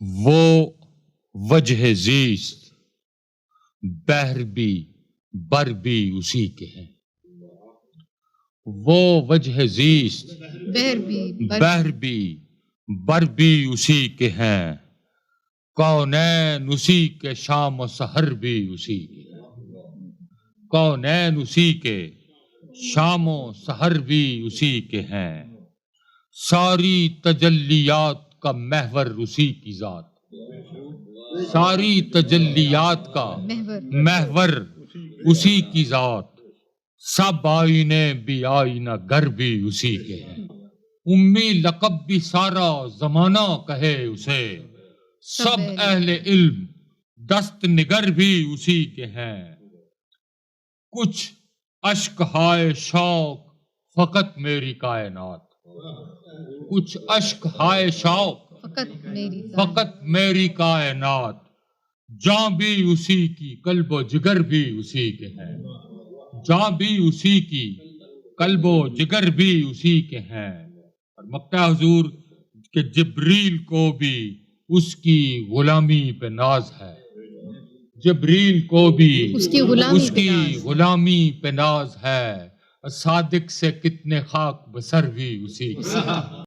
وہ وجہ زیست بحر بھی بر بھی اسی کے ہیں. وہ وجہ زیست بحر بھی بر بھی اسی کے ہیں. کونین اسی کے شام و سحر بھی اسی کے ہیں. کونین اسی کے شام و سحر بھی اسی کے ہیں. ساری تجلیات کا محور اسی کی ذات. ساری تجلیات کا محور اسی کی ذات. سب آئینے بھی آئینہ گر بھی اسی کے ہیں. امی لقب بھی سارا زمانہ کہے اسے. سب اہل علم دست نگر بھی اسی کے ہیں. کچھ اشک ہائے شوق فقط میری کائنات. کچھ اشک ہائے شوق فقط میری کائنات. جاں بھی اسی کی قلب و جگر بھی اسی کے ہیں. جاں بھی اسی کی قلب و جگر بھی اسی کے ہیں. اور مکہ حضور کہ جبریل کو بھی اس کی غلامی پہ ناز ہے. جبریل کو بھی اس کی غلامی پہ ناز ہے. صادق سے کتنے خاک بسر بھی اسی کے ہیں.